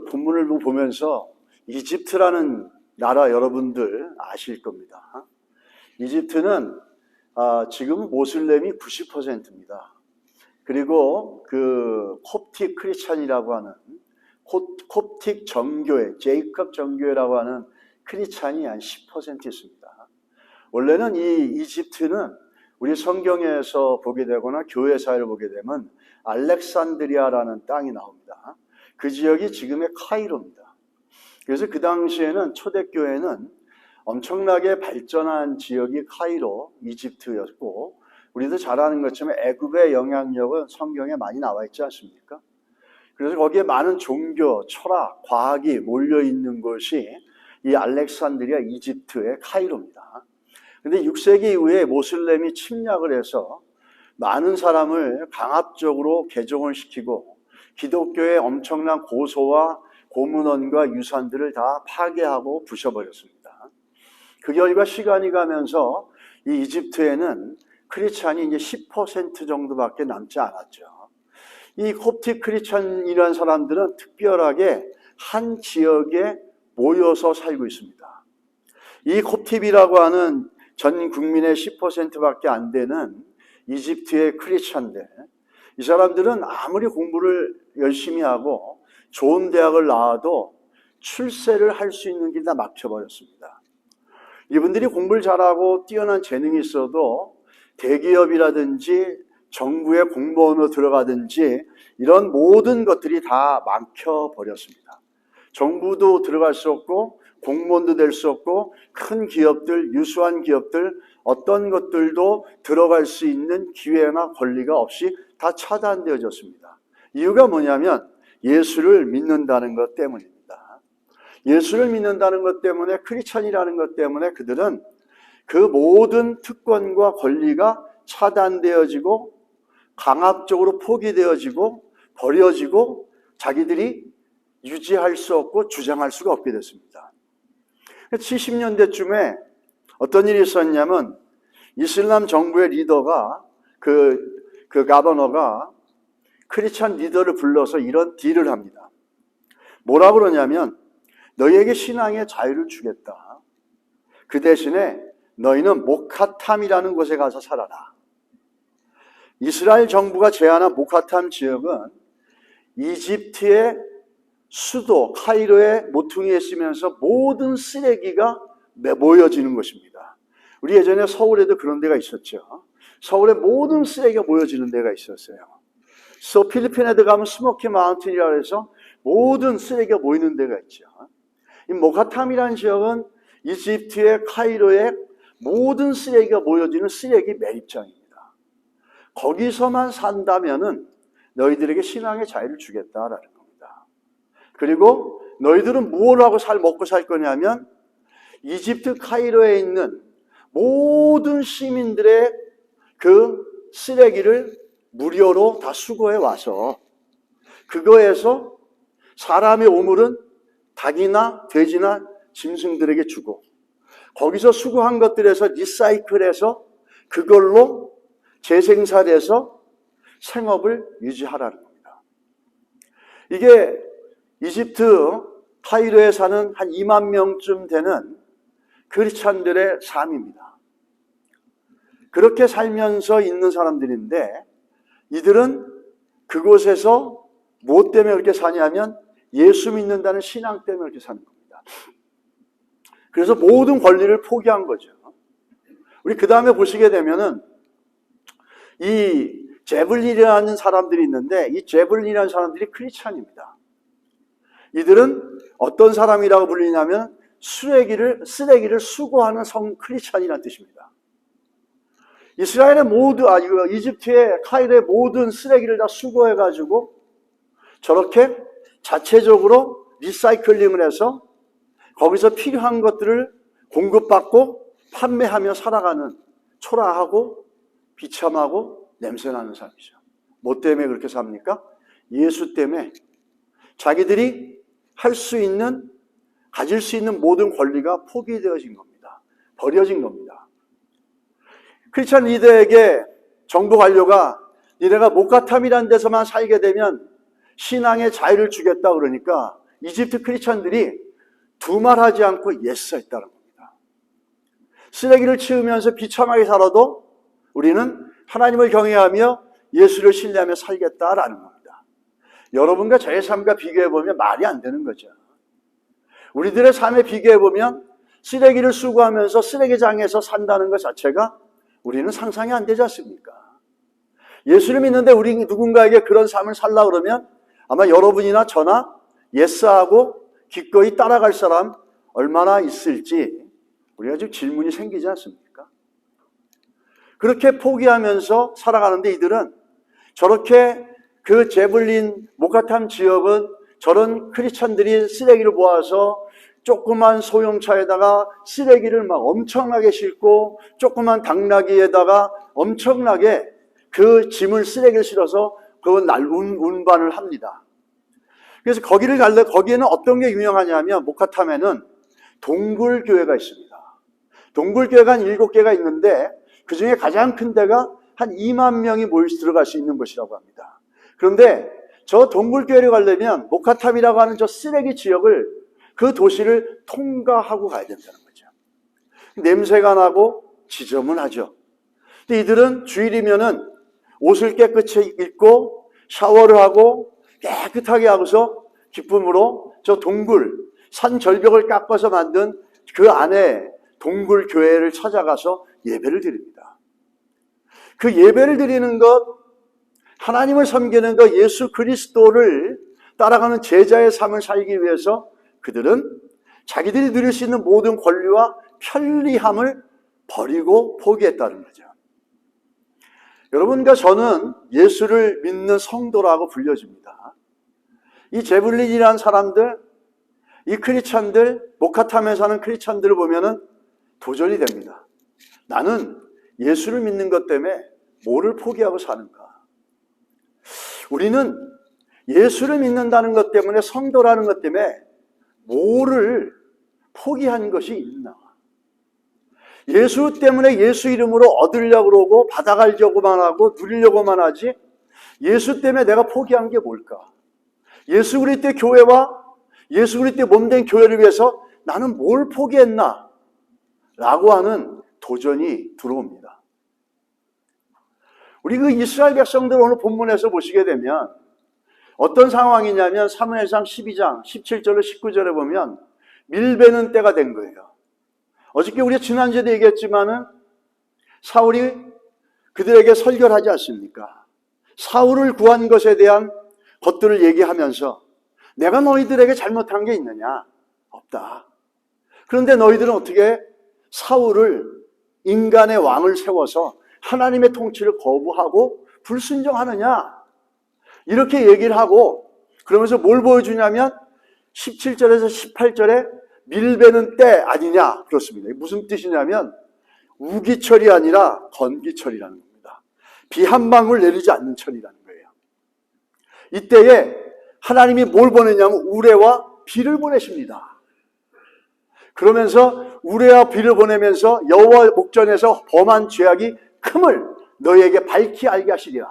본문을 보면서 이집트라는 나라 여러분들 아실 겁니다. 이집트는 지금 모슬렘이 90%입니다. 그리고 그 콥틱 크리스찬이라고 하는 콥틱 정교회, 제이컵 정교회라고 하는 크리스찬이 한 10% 있습니다. 원래는 이 이집트는 우리 성경에서 보게 되거나 교회사를 보게 되면 알렉산드리아라는 땅이 나옵니다. 그 지역이 지금의 카이로입니다. 그래서 그 당시에는 초대교회는 엄청나게 발전한 지역이 카이로, 이집트였고, 우리도 잘 아는 것처럼 애굽의 영향력은 성경에 많이 나와 있지 않습니까? 그래서 거기에 많은 종교, 철학, 과학이 몰려있는 곳이 이 알렉산드리아 이집트의 카이로입니다. 근데 6세기 이후에 모슬렘이 침략을 해서 많은 사람을 강압적으로 개종을 시키고 기독교의 엄청난 고소와 고문원과 유산들을 다 파괴하고 부셔버렸습니다. 그 결과 시간이 가면서 이 이집트에는 크리스찬이 이제 10% 정도밖에 남지 않았죠. 이 콥틱 크리스찬이라는 사람들은 특별하게 한 지역에 모여서 살고 있습니다. 이 콥틱이라고 하는 전 국민의 10%밖에 안 되는 이집트의 크리스찬들, 이 사람들은 아무리 공부를 열심히 하고 좋은 대학을 나와도 출세를 할 수 있는 길이 다 막혀버렸습니다. 이분들이 공부를 잘하고 뛰어난 재능이 있어도 대기업이라든지 정부의 공무원으로 들어가든지 이런 모든 것들이 다 막혀버렸습니다. 정부도 들어갈 수 없고 공무원도 될 수 없고 큰 기업들, 유수한 기업들, 어떤 것들도 들어갈 수 있는 기회나 권리가 없이 다 차단되어졌습니다. 이유가 뭐냐면 예수를 믿는다는 것 때문입니다. 예수를 믿는다는 것 때문에, 크리스찬이라는 것 때문에 그들은 그 모든 특권과 권리가 차단되어지고 강압적으로 포기되어지고 버려지고 자기들이 유지할 수 없고 주장할 수가 없게 됐습니다. 70년대쯤에 어떤 일이 있었냐면 이슬람 정부의 리더가 그 가버너가 크리스찬 리더를 불러서 이런 딜을 합니다. 뭐라고 그러냐면 너희에게 신앙의 자유를 주겠다. 그 대신에 너희는 모카탐이라는 곳에 가서 살아라. 이스라엘 정부가 제안한 모카탐 지역은 이집트의 수도 카이로의 모퉁이에 있으면서 모든 쓰레기가 모여지는 것입니다. 우리 예전에 서울에도 그런 데가 있었죠. 서울에 모든 쓰레기가 모여지는 데가 있었어요. 그래서 필리핀에도 가면 스모키 마운틴이라고 해서 모든 쓰레기가 모이는 데가 있죠. 이 모카탐이라는 지역은 이집트의 카이로에 모든 쓰레기가 모여지는 쓰레기 매립장입니다. 거기서만 산다면은 너희들에게 신앙의 자유를 주겠다라는 겁니다. 그리고 너희들은 뭘 하고 먹고 살 거냐면 이집트 카이로에 있는 모든 시민들의 그 쓰레기를 무료로 다 수거해 와서 그거에서 사람의 오물은 닭이나 돼지나 짐승들에게 주고 거기서 수거한 것들에서 리사이클해서 그걸로 재생산해서 생업을 유지하라는 겁니다. 이게 이집트 카이로에 사는 한 2만 명쯤 되는 크리스찬들의 삶입니다. 그렇게 살면서 있는 사람들인데 이들은 그곳에서 무엇 때문에 그렇게 사냐면 예수 믿는다는 신앙 때문에 그렇게 사는 겁니다. 그래서 모든 권리를 포기한 거죠. 우리 그 다음에 보시게 되면은 이 제블린이라는 사람들이 있는데 이 제블린이라는 사람들이 크리스찬입니다. 이들은 어떤 사람이라고 불리냐면 쓰레기를 수거하는 크리스찬이라는 뜻입니다. 이스라엘의 이집트의 카이로의 모든 쓰레기를 다 수거해가지고 저렇게 자체적으로 리사이클링을 해서 거기서 필요한 것들을 공급받고 판매하며 살아가는 초라하고 비참하고 냄새나는 삶이죠. 뭐 때문에 그렇게 삽니까? 예수 때문에 자기들이 가질 수 있는 모든 권리가 포기되어진 겁니다. 버려진 겁니다. 크리스찬 리더에게 정부 관료가 니네가 모카탐이라는 데서만 살게 되면 신앙의 자유를 주겠다 그러니까 이집트 크리스천들이 두말하지 않고 예스했다는 겁니다. 쓰레기를 치우면서 비참하게 살아도 우리는 하나님을 경외하며 예수를 신뢰하며 살겠다라는 겁니다. 여러분과 저의 삶과 비교해보면 말이 안 되는 거죠. 우리들의 삶에 비교해보면 쓰레기를 수거하면서 쓰레기장에서 산다는 것 자체가 우리는 상상이 안 되지 않습니까? 예수를 믿는데 우리 누군가에게 그런 삶을 살라 그러면 아마 여러분이나 저나 예스하고 기꺼이 따라갈 사람 얼마나 있을지 우리가 지금 질문이 생기지 않습니까? 그렇게 포기하면서 살아가는데 이들은 저렇게 그 제블린 모카탐 지역은 저런 크리스천들이 쓰레기를 모아서 조그만 소형차에다가 쓰레기를 막 엄청나게 싣고 조그만 당나귀에다가 엄청나게 그 짐을 쓰레기를 실어서 그걸 운반을 합니다. 그래서 거기를 갈래 거기에는 어떤 게 유명하냐면 모카탐에는 동굴교회가 있습니다. 동굴교회가 한 7개가 있는데 그 중에 가장 큰 데가 한 2만 명이 들어갈 수 있는 곳이라고 합니다. 그런데 저 동굴교회를 가려면 모카탐이라고 하는 저 쓰레기 지역을 그 도시를 통과하고 가야 된다는 거죠. 냄새가 나고 지저분하죠. 근데 이들은 주일이면은 옷을 깨끗이 입고 샤워를 하고 깨끗하게 하고서 기쁨으로 저 동굴, 산 절벽을 깎아서 만든 그 안에 동굴 교회를 찾아가서 예배를 드립니다. 그 예배를 드리는 것, 하나님을 섬기는 것, 예수 그리스도를 따라가는 제자의 삶을 살기 위해서 그들은 자기들이 누릴 수 있는 모든 권리와 편리함을 버리고 포기했다는 거죠. 여러분과 저는 예수를 믿는 성도라고 불려집니다. 이 제블린이라는 사람들, 이 크리스찬들, 모카탐에 사는 크리스찬들을 보면은 도전이 됩니다. 나는 예수를 믿는 것 때문에 뭐를 포기하고 사는가? 우리는 예수를 믿는다는 것 때문에, 성도라는 것 때문에 뭐를 포기한 것이 있나? 예수 때문에 예수 이름으로 얻으려고 그러고 받아가려고만 하고 누리려고만 하지 예수 때문에 내가 포기한 게 뭘까? 예수 그리스도의 교회와 예수 그리스도의 몸된 교회를 위해서 나는 뭘 포기했나? 라고 하는 도전이 들어옵니다. 우리 그 이스라엘 백성들 오늘 본문에서 보시게 되면 어떤 상황이냐면 사무엘상 12장 17절로 19절에 보면 밀베는 때가 된 거예요. 어저께 우리가 지난주에도 얘기했지만은 사울이 그들에게 설교를 하지 않습니까? 사울을 구한 것에 대한 것들을 얘기하면서 내가 너희들에게 잘못한 게 있느냐? 없다. 그런데 너희들은 어떻게 사울을 인간의 왕을 세워서 하나님의 통치를 거부하고 불순종하느냐? 이렇게 얘기를 하고 그러면서 뭘 보여주냐면 17절에서 18절에 밀베는 때 아니냐 그렇습니다. 무슨 뜻이냐면 우기철이 아니라 건기철이라는 겁니다. 비 한 방울 내리지 않는 철이라는 거예요. 이때에 하나님이 뭘 보내냐면 우레와 비를 보내십니다. 그러면서 우레와 비를 보내면서 여호와 목전에서 범한 죄악이 큼을 너희에게 밝히 알게 하시리라.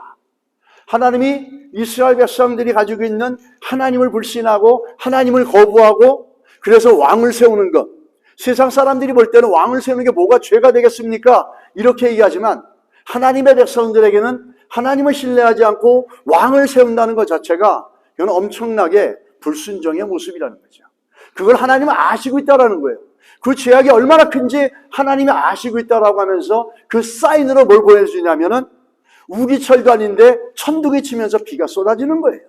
하나님이 이스라엘 백성들이 가지고 있는 하나님을 불신하고 하나님을 거부하고 그래서 왕을 세우는 것, 세상 사람들이 볼 때는 왕을 세우는 게 뭐가 죄가 되겠습니까? 이렇게 얘기하지만 하나님의 백성들에게는 하나님을 신뢰하지 않고 왕을 세운다는 것 자체가 이건 엄청나게 불순종의 모습이라는 거죠. 그걸 하나님은 아시고 있다는 거예요. 그 죄악이 얼마나 큰지 하나님이 아시고 있다라고 하면서 그 사인으로 뭘 보여주냐면은 우기철도 아닌데 천둥이 치면서 비가 쏟아지는 거예요.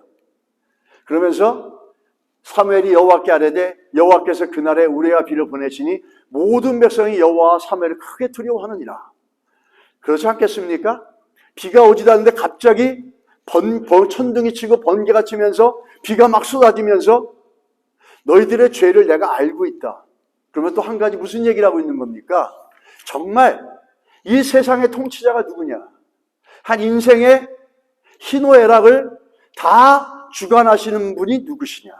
그러면서 사무엘이 여호와께 아뢰되 여호와께서 그날에 우레와 비를 보내시니 모든 백성이 여호와와 사무엘을 크게 두려워하느니라. 그렇지 않겠습니까? 비가 오지도 않는데 갑자기 천둥이 치고 번개가 치면서 비가 막 쏟아지면서 너희들의 죄를 내가 알고 있다. 그러면 또 한 가지 무슨 얘기를 하고 있는 겁니까? 정말 이 세상의 통치자가 누구냐? 한 인생의 희노애락을 다 주관하시는 분이 누구시냐?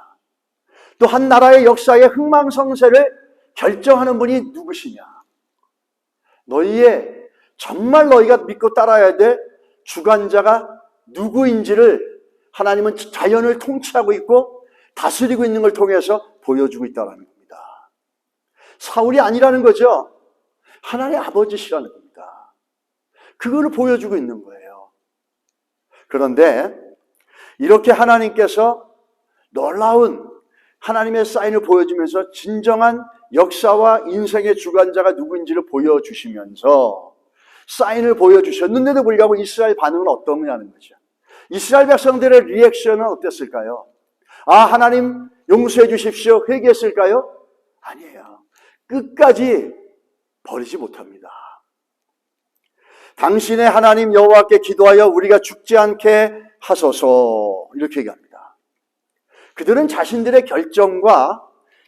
또 한 나라의 역사의 흥망성쇠를 결정하는 분이 누구시냐? 정말 너희가 믿고 따라야 될 주관자가 누구인지를 하나님은 자연을 통치하고 있고 다스리고 있는 걸 통해서 보여주고 있다는 겁니다. 사울이 아니라는 거죠. 하나님의 아버지시라는 겁니다. 그거를 보여주고 있는 거예요. 그런데 이렇게 하나님께서 놀라운 하나님의 사인을 보여주면서 진정한 역사와 인생의 주관자가 누구인지를 보여주시면서 사인을 보여주셨는데도 불구하고 이스라엘 반응은 어떠냐는 거죠. 이스라엘 백성들의 리액션은 어땠을까요? 아, 하나님 용서해 주십시오. 회개했을까요? 아니에요. 끝까지 버리지 못합니다. 당신의 하나님 여호와께 기도하여 우리가 죽지 않게 하소서, 이렇게 얘기합니다. 그들은 자신들의 결정과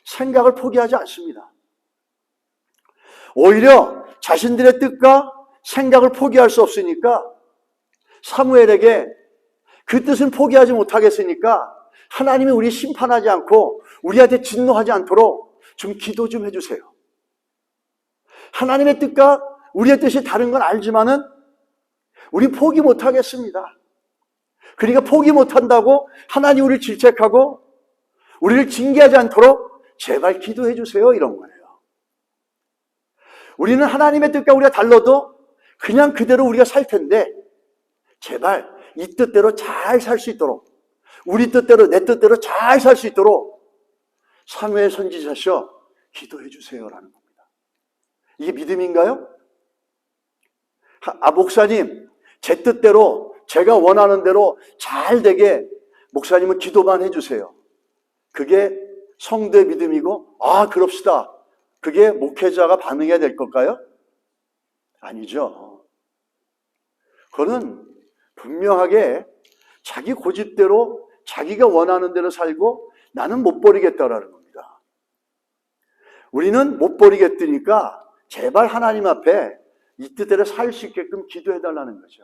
생각을 포기하지 않습니다. 오히려 자신들의 뜻과 생각을 포기할 수 없으니까 사무엘에게 그 뜻은 포기하지 못하겠으니까 하나님이 우리 심판하지 않고 우리한테 진노하지 않도록 좀 기도 좀 해주세요. 하나님의 뜻과 우리의 뜻이 다른 건 알지만은 우리 포기 못하겠습니다. 그러니까 포기 못한다고 하나님 우리를 질책하고 우리를 징계하지 않도록 제발 기도해 주세요, 이런 거예요. 우리는 하나님의 뜻과 우리가 달라도 그냥 그대로 우리가 살 텐데 제발 이 뜻대로 잘 살 수 있도록, 우리 뜻대로 내 뜻대로 잘 살 수 있도록 사무엘 선지자셔 기도해 주세요라는 겁니다. 이게 믿음인가요? 목사님, 제 뜻대로 제가 원하는 대로 잘 되게 목사님은 기도만 해주세요. 그게 성도의 믿음이고, 아, 그럽시다. 그게 목회자가 반응해야 될 걸까요? 아니죠. 그거는 분명하게 자기 고집대로 자기가 원하는 대로 살고 나는 못 버리겠다라는 겁니다. 우리는 못 버리겠다니까 제발 하나님 앞에 이 뜻대로 살 수 있게끔 기도해달라는 거죠.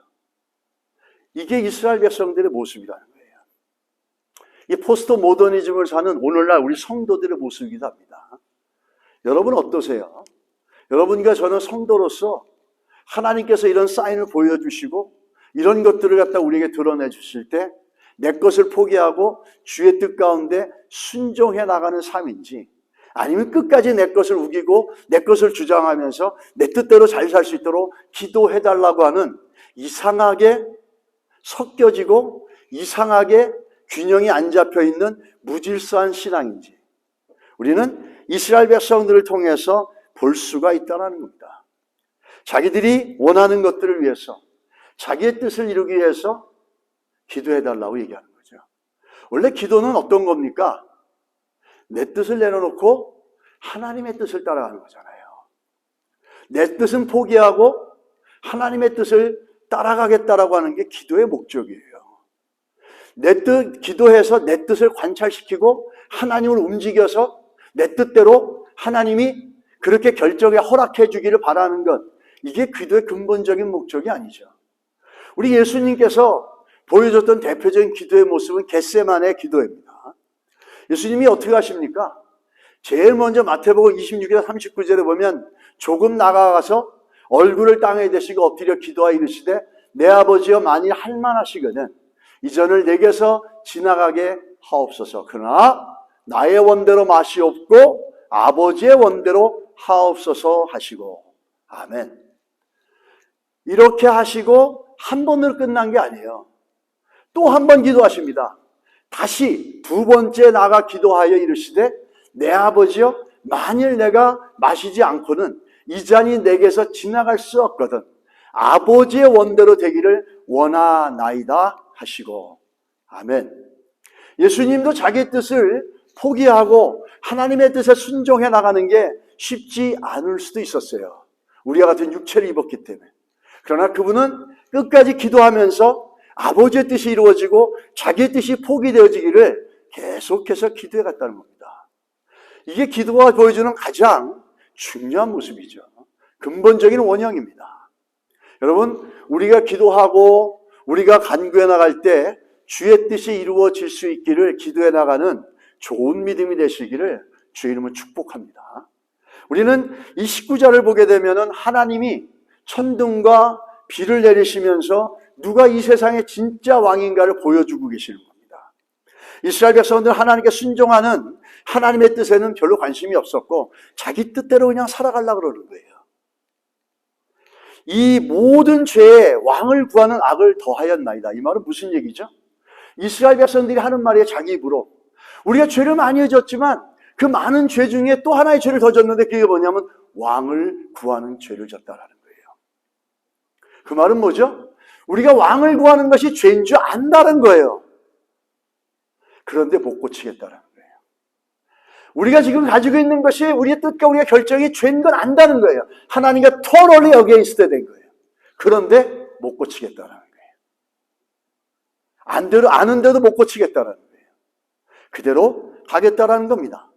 이게 이스라엘 백성들의 모습이라는 거예요. 이 포스트 모더니즘을 사는 오늘날 우리 성도들의 모습이기도 합니다. 여러분 어떠세요? 여러분과 저는 성도로서 하나님께서 이런 사인을 보여주시고 이런 것들을 갖다 우리에게 드러내 주실 때 내 것을 포기하고 주의 뜻 가운데 순종해 나가는 삶인지, 아니면 끝까지 내 것을 우기고 내 것을 주장하면서 내 뜻대로 잘 살 수 있도록 기도해달라고 하는 이상하게 섞여지고 이상하게 균형이 안 잡혀있는 무질서한 신앙인지 우리는 이스라엘 백성들을 통해서 볼 수가 있다는 겁니다. 자기들이 원하는 것들을 위해서 자기의 뜻을 이루기 위해서 기도해달라고 얘기하는 거죠. 원래 기도는 어떤 겁니까? 내 뜻을 내려놓고 하나님의 뜻을 따라가는 거잖아요. 내 뜻은 포기하고 하나님의 뜻을 따라가겠다라고 하는 게 기도의 목적이에요. 내 뜻, 기도해서 내 뜻을 관찰시키고 하나님을 움직여서 내 뜻대로 하나님이 그렇게 결정에 허락해 주기를 바라는 것, 이게 기도의 근본적인 목적이 아니죠. 우리 예수님께서 보여줬던 대표적인 기도의 모습은 겟세마네 기도입니다. 예수님이 어떻게 하십니까? 제일 먼저 마태복음 26장 39절에 보면 조금 나가가서 얼굴을 땅에 대시고 엎드려 기도하여 이르시되 내 아버지여 만일 할만하시거든 이 전을 내게서 지나가게 하옵소서. 그러나 나의 원대로 마시옵고 아버지의 원대로 하옵소서 하시고. 아멘. 이렇게 하시고 한 번으로 끝난 게 아니에요. 또 한 번 기도하십니다. 다시 두 번째 나가 기도하여 이르시되 내 아버지여 만일 내가 마시지 않고는 이 잔이 내게서 지나갈 수 없거든 아버지의 원대로 되기를 원하나이다 하시고. 아멘. 예수님도 자기의 뜻을 포기하고 하나님의 뜻에 순종해 나가는 게 쉽지 않을 수도 있었어요. 우리와 같은 육체를 입었기 때문에. 그러나 그분은 끝까지 기도하면서 아버지의 뜻이 이루어지고 자기의 뜻이 포기되어지기를 계속해서 기도해 갔다는 겁니다. 이게 기도가 보여주는 가장 중요한 모습이죠. 근본적인 원형입니다. 여러분, 우리가 기도하고 우리가 간구해 나갈 때 주의 뜻이 이루어질 수 있기를 기도해 나가는 좋은 믿음이 되시기를 주의 이름으로 축복합니다. 우리는 이 19절을 보게 되면 하나님이 천둥과 비를 내리시면서 누가 이 세상의 진짜 왕인가를 보여주고 계시는 겁니다. 이스라엘 백성들 하나님께 순종하는 하나님의 뜻에는 별로 관심이 없었고 자기 뜻대로 그냥 살아가려고 그러는 거예요. 이 모든 죄에 왕을 구하는 악을 더하였나이다. 이 말은 무슨 얘기죠? 이스라엘 백성들이 하는 말이에요. 자기 입으로. 우리가 죄를 많이 졌지만 그 많은 죄 중에 또 하나의 죄를 더 졌는데 그게 뭐냐면 왕을 구하는 죄를 졌다라는 거예요. 그 말은 뭐죠? 우리가 왕을 구하는 것이 죄인 줄 안다는 거예요. 그런데 못 고치겠다라는 거예요. 우리가 지금 가지고 있는 것이 우리의 뜻과 우리의 결정이 죄인 건 안다는 거예요. 하나님과 totally against 된 거예요. 그런데 못 고치겠다라는 거예요. 아는데도 못 고치겠다라는 거예요. 그대로 가겠다라는 겁니다.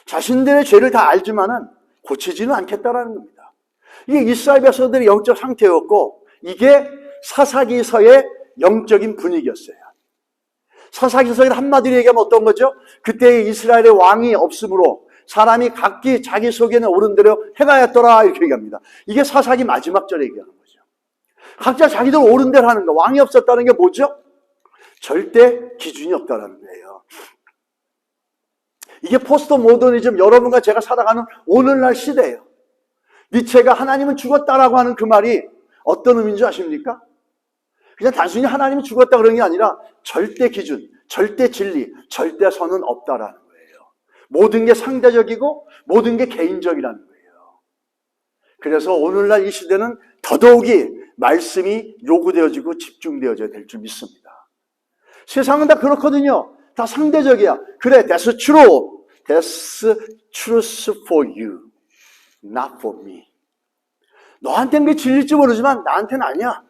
자신들의 죄를 다 알지만은 고치지는 않겠다라는 겁니다. 이게 이스라엘 백성들의 영적 상태였고 이게 사사기서의 영적인 분위기였어요. 사사기서의 한마디로 얘기하면 어떤 거죠? 그때 이스라엘의 왕이 없으므로 사람이 각기 자기 속에는 옳은 대로 행하였더라 이렇게 얘기합니다. 이게 사사기 마지막 절에 얘기하는 거죠. 각자 자기들 옳은 대로 하는 거. 왕이 없었다는 게 뭐죠? 절대 기준이 없다는 거예요. 이게 포스트 모더니즘, 여러분과 제가 살아가는 오늘날 시대예요. 니체가 하나님은 죽었다라고 하는 그 말이 어떤 의미인 줄 아십니까? 그냥 단순히 하나님이 죽었다 그런 게 아니라 절대 기준, 절대 진리, 절대 선은 없다라는 거예요. 모든 게 상대적이고 모든 게 개인적이라는 거예요. 그래서 오늘날 이 시대는 더더욱이 말씀이 요구되어지고 집중되어져야 될 줄 믿습니다. 세상은 다 그렇거든요. 다 상대적이야. 그래, that's true. That's truth for you, not for me. 너한테는 그게 진리일지 모르지만 나한테는 아니야.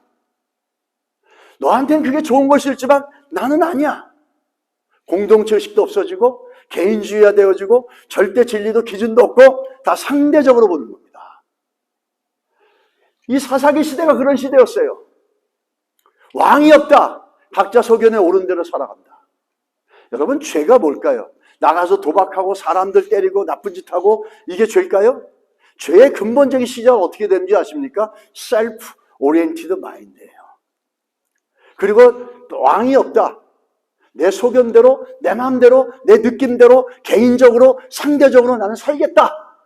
너한테는 그게 좋은 것일지만 나는 아니야. 공동체 의식도 없어지고 개인주의가 되어지고 절대 진리도 기준도 없고 다 상대적으로 보는 겁니다. 이 사사기 시대가 그런 시대였어요. 왕이 없다. 각자 소견에 옳은 대로 살아간다. 여러분, 죄가 뭘까요? 나가서 도박하고 사람들 때리고 나쁜 짓 하고 이게 죄일까요? 죄의 근본적인 시작은 어떻게 되는지 아십니까? 셀프 오리엔티드 마인드예요. 그리고 왕이 없다. 내 소견대로, 내 마음대로, 내 느낌대로, 개인적으로, 상대적으로 나는 살겠다.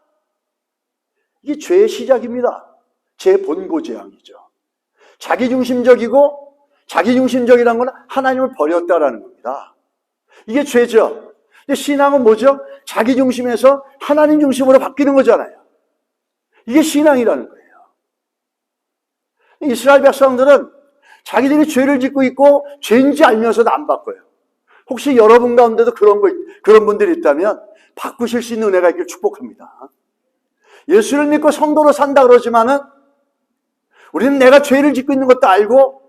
이게 죄의 시작입니다. 제 본고재앙이죠. 자기중심적이고 자기중심적이라는 건 하나님을 버렸다라는 겁니다. 이게 죄죠. 근데 신앙은 뭐죠? 자기중심에서 하나님 중심으로 바뀌는 거잖아요. 이게 신앙이라는 거예요. 이스라엘 백성들은 자기들이 죄를 짓고 있고 죄인지 알면서도 안 바꿔요. 혹시 여러분 가운데도 그런 분들이 있다면 바꾸실 수 있는 은혜가 있길 축복합니다. 예수를 믿고 성도로 산다 그러지만은 우리는 내가 죄를 짓고 있는 것도 알고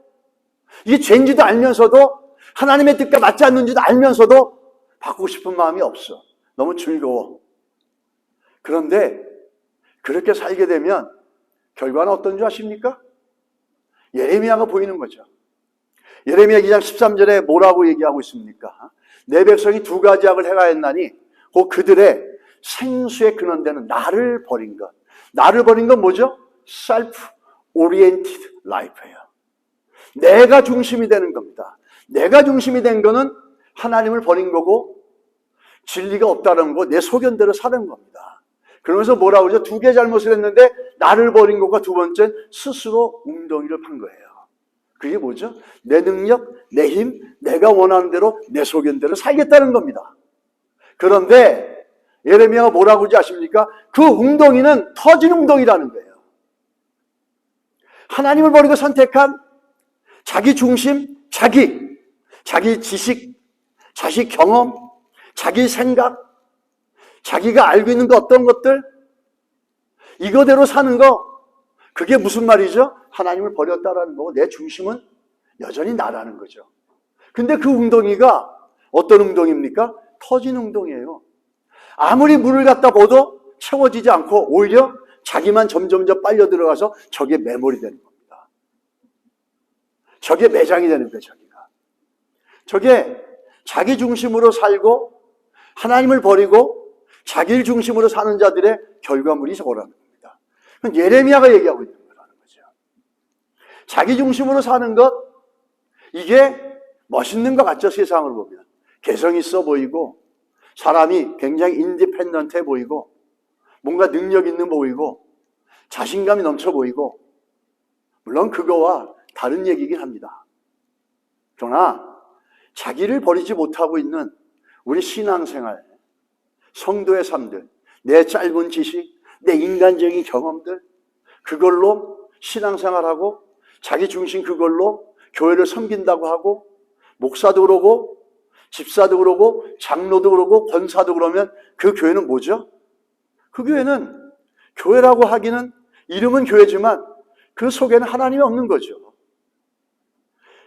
이게 죄인지도 알면서도 하나님의 뜻과 맞지 않는지도 알면서도 바꾸고 싶은 마음이 없어. 너무 즐거워. 그런데 그렇게 살게 되면 결과는 어떤 줄 아십니까? 예레미야가 보이는 거죠. 예레미야 2장 13절에 뭐라고 얘기하고 있습니까? 내 백성이 두 가지 악을 행하였나니 곧 그들의 생수의 근원되는 나를 버린 것. 나를 버린 건 뭐죠? self-oriented life예요. 내가 중심이 되는 겁니다. 내가 중심이 된 거는 하나님을 버린 거고 진리가 없다는 거, 내 소견대로 사는 겁니다. 그러면서 뭐라고 그러죠? 두 개 잘못을 했는데 나를 버린 것과 두 번째는 스스로 웅덩이를 판 거예요. 그게 뭐죠? 내 능력, 내 힘, 내가 원하는 대로 내 소견대로 살겠다는 겁니다. 그런데 예레미야가 뭐라고 그러지 아십니까? 그 웅덩이는 터진 웅덩이라는 거예요. 하나님을 버리고 선택한 자기 중심, 자기 지식, 자기 경험, 자기 생각, 자기가 알고 있는 것 어떤 것들 이거대로 사는 거 그게 무슨 말이죠? 하나님을 버렸다라는 거고 내 중심은 여전히 나라는 거죠. 근데 그 웅덩이가 어떤 웅덩이입니까? 터진 웅덩이에요. 아무리 물을 갖다 부어도 채워지지 않고 오히려 자기만 점점 빨려 들어가서 저게 메모리 되는 겁니다. 저게 매장이 되는 거예요. 저게 자기 중심으로 살고 하나님을 버리고 자기를 중심으로 사는 자들의 결과물이 저거라는 겁니다. 그건 예레미야가 얘기하고 있는 거라는 거죠. 자기 중심으로 사는 것, 이게 멋있는 것 같죠, 세상을 보면. 개성 있어 보이고 사람이 굉장히 인디펜던트해 보이고 뭔가 능력 있는 보이고 자신감이 넘쳐 보이고 물론 그거와 다른 얘기긴 합니다. 그러나 자기를 버리지 못하고 있는 우리 신앙생활, 성도의 삶들, 내 짧은 지식, 내 인간적인 경험들 그걸로 신앙생활하고 자기 중심 그걸로 교회를 섬긴다고 하고 목사도 그러고 집사도 그러고 장로도 그러고 권사도 그러면 그 교회는 뭐죠? 그 교회는 교회라고 하기는 이름은 교회지만 그 속에는 하나님이 없는 거죠.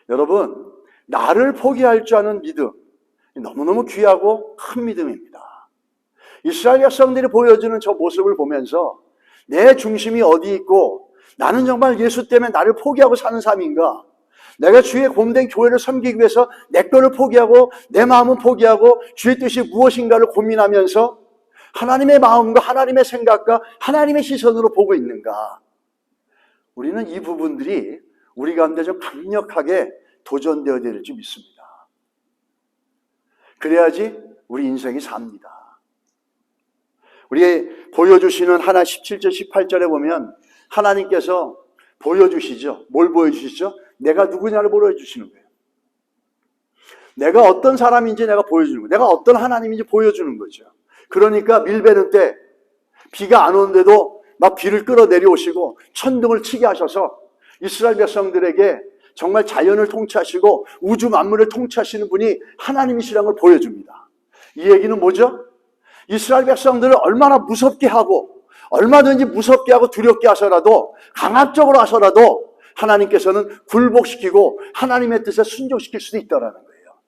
여러분, 나를 포기할 줄 아는 믿음 너무너무 귀하고 큰 믿음입니다. 이스라엘 백성들이 보여주는 저 모습을 보면서 내 중심이 어디 있고 나는 정말 예수 때문에 나를 포기하고 사는 삶인가? 내가 주의 몸된 교회를 섬기기 위해서 내 거를 포기하고 내 마음은 포기하고 주의 뜻이 무엇인가를 고민하면서 하나님의 마음과 하나님의 생각과 하나님의 시선으로 보고 있는가? 우리는 이 부분들이 우리 가운데 좀 강력하게 도전되어야 될 줄 믿습니다. 그래야지 우리 인생이 삽니다. 우리 보여주시는 하나 17절 18절에 보면 하나님께서 보여주시죠. 뭘 보여주시죠? 내가 누구냐를 보여주시는 거예요. 내가 어떤 사람인지 내가 보여주는 거예요. 내가 어떤 하나님인지 보여주는 거죠. 그러니까 밀베는 때 비가 안 오는데도 막 비를 끌어내려오시고 천둥을 치게 하셔서 이스라엘 백성들에게 정말 자연을 통치하시고 우주 만물을 통치하시는 분이 하나님이시라는 걸 보여줍니다. 이 얘기는 뭐죠? 이스라엘 백성들을 얼마나 무섭게 하고 얼마든지 무섭게 하고 두렵게 하서라도 강압적으로 하서라도 하나님께서는 굴복시키고 하나님의 뜻에 순종시킬 수도 있다는 거예요.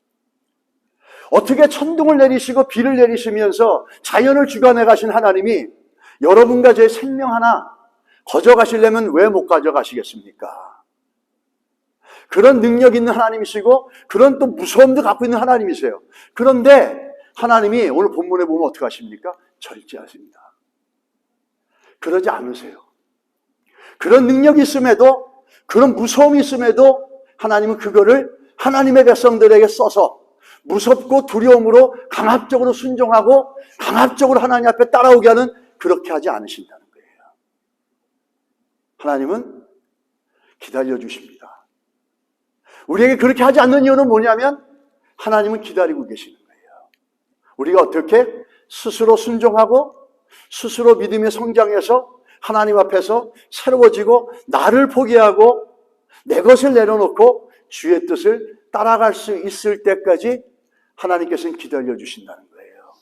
어떻게 천둥을 내리시고 비를 내리시면서 자연을 주관해 가신 하나님이 여러분과 제 생명 하나 가져가시려면 왜 못 가져가시겠습니까? 그런 능력 있는 하나님이시고 그런 또 무서움도 갖고 있는 하나님이세요. 그런데 하나님이 오늘 본문에 보면 어떻게 하십니까? 절제하십니다. 그러지 않으세요. 그런 능력이 있음에도 그런 무서움이 있음에도 하나님은 그거를 하나님의 백성들에게 써서 무섭고 두려움으로 강압적으로 순종하고 강압적으로 하나님 앞에 따라오게 하는 그렇게 하지 않으신다는 거예요. 하나님은 기다려주십니다. 우리에게 그렇게 하지 않는 이유는 뭐냐면 하나님은 기다리고 계시는 거예요. 우리가 어떻게 스스로 순종하고 스스로 믿음의 성장해서 하나님 앞에서 새로워지고 나를 포기하고 내 것을 내려놓고 주의 뜻을 따라갈 수 있을 때까지 하나님께서는 기다려주신다는 거예요.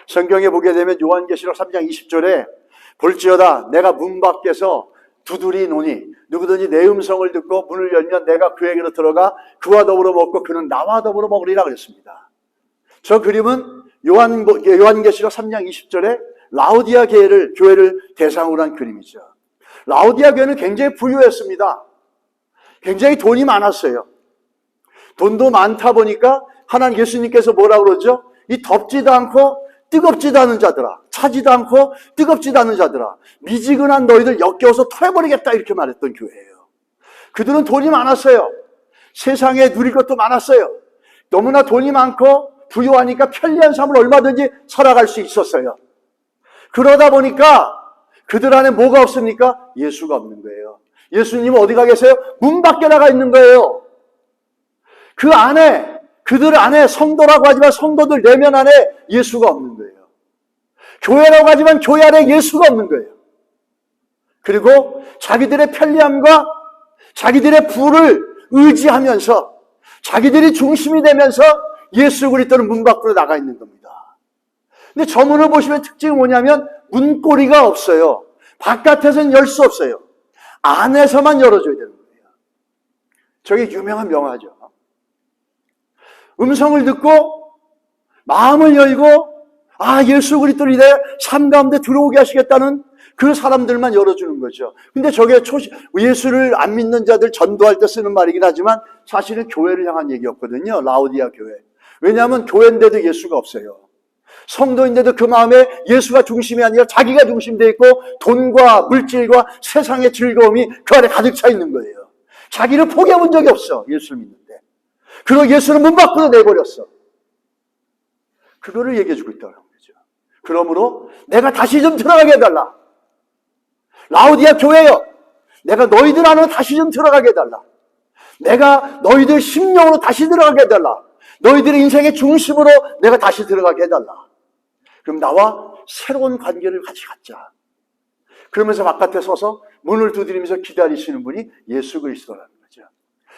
성경에 보게 되면 요한계시록 3장 20절에 볼지어다 내가 문 밖에서 두드리노니 누구든지 내 음성을 듣고 문을 열면 내가 그에게로 들어가 그와 더불어 먹고 그는 나와 더불어 먹으리라 그랬습니다. 저 그림은 요한계시록 3장 20절에 라오디아 교회를 대상으로 한 그림이죠. 라오디아 교회는 굉장히 부유했습니다. 굉장히 돈이 많았어요. 돈도 많다 보니까 하나님 예수님께서 뭐라고 그러죠? 이 덥지도 않고 뜨겁지도 않은 자들아, 차지도 않고 뜨겁지도 않은 자들아, 미지근한 너희들 역겨워서 토해버리겠다 이렇게 말했던 교회예요. 그들은 돈이 많았어요. 세상에 누릴 것도 많았어요. 너무나 돈이 많고 부유하니까 편리한 삶을 얼마든지 살아갈 수 있었어요. 그러다 보니까 그들 안에 뭐가 없습니까? 예수가 없는 거예요. 예수님은 어디 가 계세요? 문 밖에 나가 있는 거예요. 그 안에, 그들 안에 성도라고 하지만 성도들 내면 안에 예수가 없는 거예요. 교회라고 하지만 교회 안에 예수가 없는 거예요. 그리고 자기들의 편리함과 자기들의 부를 의지하면서 자기들이 중심이 되면서 예수 그리스도는 문 밖으로 나가 있는 겁니다. 근데 저 문을 보시면 특징이 뭐냐면 문고리가 없어요. 바깥에서는 열 수 없어요. 안에서만 열어줘야 되는 거예요. 저게 유명한 명화죠. 음성을 듣고 마음을 열고 예수 그리스도를 내 삶 가운데 들어오게 하시겠다는 그 사람들만 열어주는 거죠. 근데 저게 예수를 안 믿는 자들 전도할 때 쓰는 말이긴 하지만 사실은 교회를 향한 얘기였거든요. 라오디아 교회. 왜냐하면 교회인데도 예수가 없어요. 성도인데도 그 마음에 예수가 중심이 아니라 자기가 중심되어 있고 돈과 물질과 세상의 즐거움이 그 안에 가득 차 있는 거예요. 자기를 포기해 본 적이 없어. 예수를 믿는데. 그리고 예수는 문 밖으로 내버렸어. 그거를 얘기해 주고 있다는 거죠. 그러므로 내가 다시 좀 들어가게 해달라. 라오디아 교회여, 내가 너희들 안으로 다시 좀 들어가게 해달라. 내가 너희들 심령으로 다시 들어가게 해달라. 너희들의 인생의 중심으로 내가 다시 들어가게 해달라. 그럼 나와 새로운 관계를 같이 갖자. 그러면서 바깥에 서서 문을 두드리면서 기다리시는 분이 예수 그리스도라는 거죠.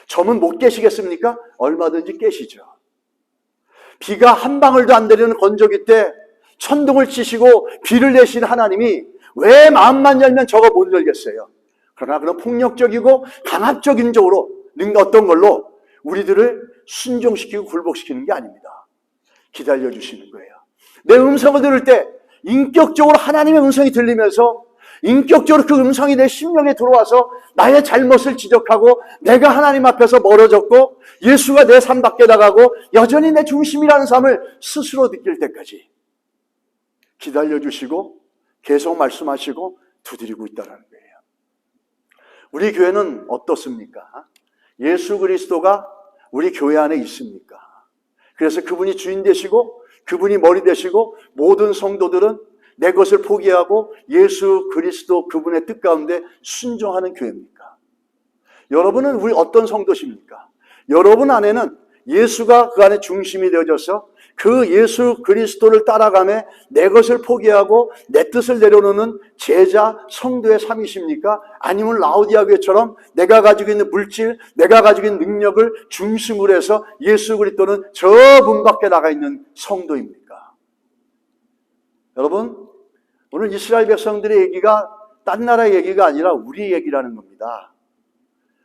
저문 못 깨시겠습니까? 얼마든지 깨시죠. 비가 한 방울도 안 내리는 건조기 때 천둥을 치시고 비를 내신 하나님이 왜 마음만 열면 저거 못 열겠어요? 그러나 그런 폭력적이고 강압적인 쪽으로 어떤 걸로 우리들을 순종시키고 굴복시키는 게 아닙니다. 기다려주시는 거예요. 내 음성을 들을 때 인격적으로 하나님의 음성이 들리면서 인격적으로 그 음성이 내 심령에 들어와서 나의 잘못을 지적하고 내가 하나님 앞에서 멀어졌고 예수가 내 삶 밖에 나가고 여전히 내 중심이라는 삶을 스스로 느낄 때까지 기다려주시고 계속 말씀하시고 두드리고 있다는 거예요. 우리 교회는 어떻습니까? 예수 그리스도가 우리 교회 안에 있습니까? 그래서 그분이 주인 되시고 그분이 머리 되시고 모든 성도들은 내 것을 포기하고 예수 그리스도 그분의 뜻 가운데 순종하는 교회입니까? 여러분은 우리 어떤 성도십니까? 여러분 안에는 예수가 그 안에 중심이 되어져서 그 예수 그리스도를 따라가며 내 것을 포기하고 내 뜻을 내려놓는 제자 성도의 삶이십니까? 아니면 라오디아 교회처럼 내가 가지고 있는 물질, 내가 가지고 있는 능력을 중심으로 해서 예수 그리스도는 저 문 밖에 나가 있는 성도입니까? 여러분, 오늘 이스라엘 백성들의 얘기가 딴 나라의 얘기가 아니라 우리 얘기라는 겁니다.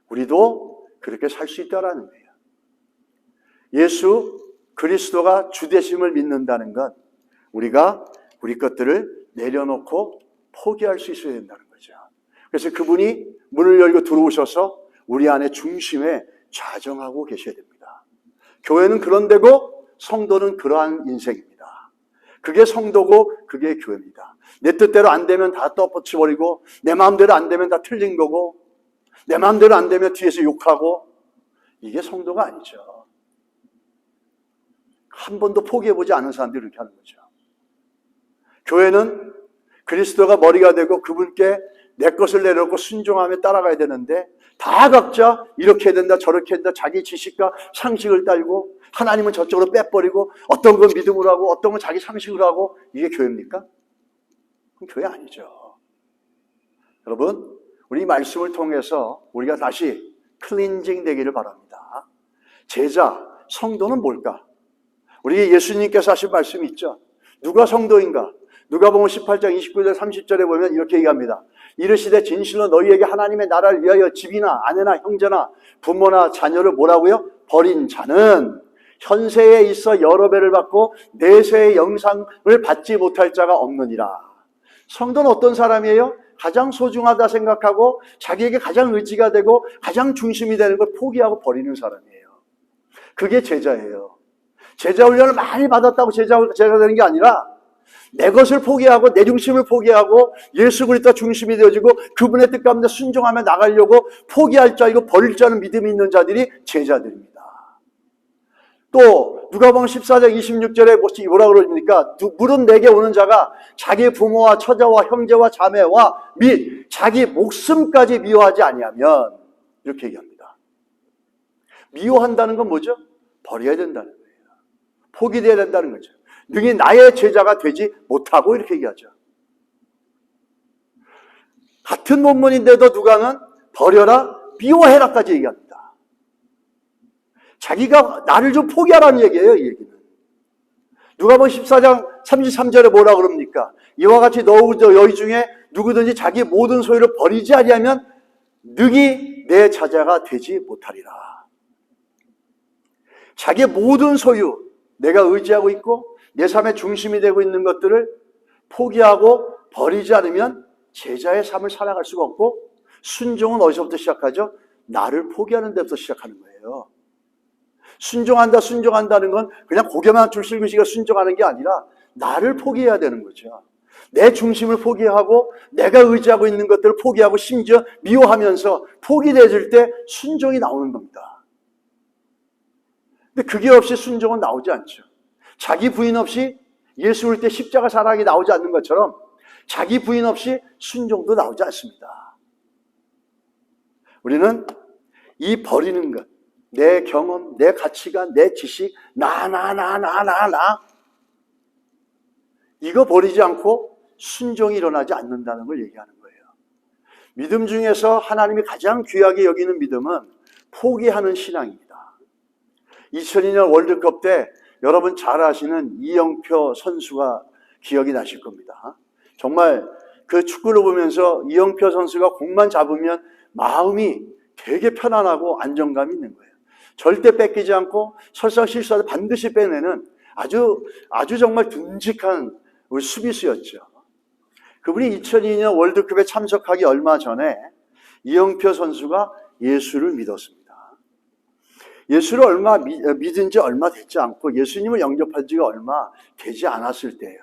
우리도 그렇게 살 수 있다는 거예요. 예수 그리스도가 주되심을 믿는다는 건 우리가 우리 것들을 내려놓고 포기할 수 있어야 된다는 거죠. 그래서 그분이 문을 열고 들어오셔서 우리 안에 중심에 좌정하고 계셔야 됩니다. 교회는 그런 데고 성도는 그러한 인생입니다. 그게 성도고 그게 교회입니다. 내 뜻대로 안 되면 다 떠받쳐버리고 내 마음대로 안 되면 다 틀린 거고 내 마음대로 안 되면 뒤에서 욕하고 이게 성도가 아니죠. 한 번도 포기해보지 않은 사람들이 이렇게 하는 거죠. 교회는 그리스도가 머리가 되고 그분께 내 것을 내려놓고 순종하며 따라가야 되는데 다 각자 이렇게 해야 된다 저렇게 해야 된다 자기 지식과 상식을 딸고 하나님은 저쪽으로 빼버리고 어떤 건 믿음으로 하고 어떤 건 자기 상식으로 하고 이게 교회입니까? 그럼 교회 아니죠. 여러분 우리 말씀을 통해서 우리가 다시 클린징 되기를 바랍니다. 제자, 성도는 뭘까? 우리 예수님께서 하신 말씀이 있죠. 누가 성도인가? 누가복음 18장 29절 30절에 보면 이렇게 얘기합니다. 이르시되 진실로 너희에게 하나님의 나라를 위하여 집이나 아내나 형제나 부모나 자녀를 뭐라고요? 버린 자는 현세에 있어 여러 배를 받고 내세의 영상을 받지 못할 자가 없느니라. 성도는 어떤 사람이에요? 가장 소중하다 생각하고 자기에게 가장 의지가 되고 가장 중심이 되는 걸 포기하고 버리는 사람이에요. 그게 제자예요. 제자 훈련을 많이 받았다고 제자가 되는 게 아니라 내 것을 포기하고 내 중심을 포기하고 예수 그리스도 중심이 되어지고 그분의 뜻 가운데 순종하며 나가려고 포기할 줄 알고 버릴 줄 아는 믿음이 있는 자들이 제자들입니다. 또 누가복음 14장 26절에 뭐라 그러십니까? 물은 내게 오는 자가 자기 부모와 처자와 형제와 자매와 및 자기 목숨까지 미워하지 아니하면 이렇게 얘기합니다. 미워한다는 건 뭐죠? 버려야 된다는 거예요. 포기돼야 된다는 거죠. 능히 나의 제자가 되지 못하고 이렇게 얘기하죠. 같은 본문인데도 누가는 버려라, 미워해라까지 얘기합니다. 자기가 나를 좀 포기하라는 얘기예요, 이 얘기는. 누가복음 14장 33절에 뭐라 그럽니까? 이와 같이 너희 중에 누구든지 자기 모든 소유를 버리지 아니하면 능히 내 제자가 되지 못하리라. 자기의 모든 소유, 내가 의지하고 있고 내 삶의 중심이 되고 있는 것들을 포기하고 버리지 않으면 제자의 삶을 살아갈 수가 없고 순종은 어디서부터 시작하죠? 나를 포기하는 데부터 시작하는 거예요. 순종한다는 건 그냥 고개만 들썩이고 순종하는 게 아니라 나를 포기해야 되는 거죠. 내 중심을 포기하고 내가 의지하고 있는 것들을 포기하고 심지어 미워하면서 포기되어질 때 순종이 나오는 겁니다. 근데 그게 없이 순종은 나오지 않죠. 자기 부인 없이 예수 올 때 십자가 사랑이 나오지 않는 것처럼 자기 부인 없이 순종도 나오지 않습니다. 우리는 이 버리는 것, 내 경험, 내 가치관, 내 지식, 나 이거 버리지 않고 순종이 일어나지 않는다는 걸 얘기하는 거예요. 믿음 중에서 하나님이 가장 귀하게 여기는 믿음은 포기하는 신앙입니다. 2002년 월드컵 때 여러분 잘 아시는 이영표 선수가 기억이 나실 겁니다. 정말 그 축구를 보면서 이영표 선수가 공만 잡으면 마음이 되게 편안하고 안정감이 있는 거예요. 절대 뺏기지 않고 설사 실수하도 반드시 빼내는 아주 정말 듬직한 우리 수비수였죠. 그분이 2002년 월드컵에 참석하기 얼마 전에 이영표 선수가 예수를 믿었습니다. 예수를 믿은 지 얼마 되지 않고 예수님을 영접한 지가 얼마 되지 않았을 때예요.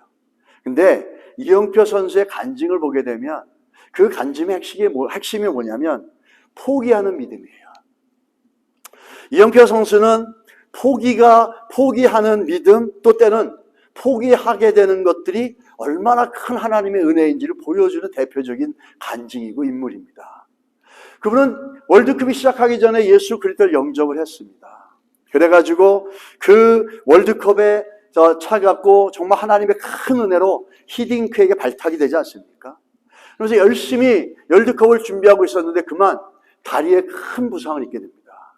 근데 이영표 선수의 간증을 보게 되면 그 간증의 핵심이 뭐냐면 포기하는 믿음이에요. 이영표 선수는 포기하는 믿음, 또 때는 포기하게 되는 것들이 얼마나 큰 하나님의 은혜인지를 보여주는 대표적인 간증이고 인물입니다. 그분은 월드컵이 시작하기 전에 예수 그리스도를 영접을 했습니다. 그래가지고 그 월드컵에 차갖고 정말 하나님의 큰 은혜로 히딩크에게 발탁이 되지 않습니까? 그래서 열심히 월드컵을 준비하고 있었는데 그만 다리에 큰 부상을 입게 됩니다.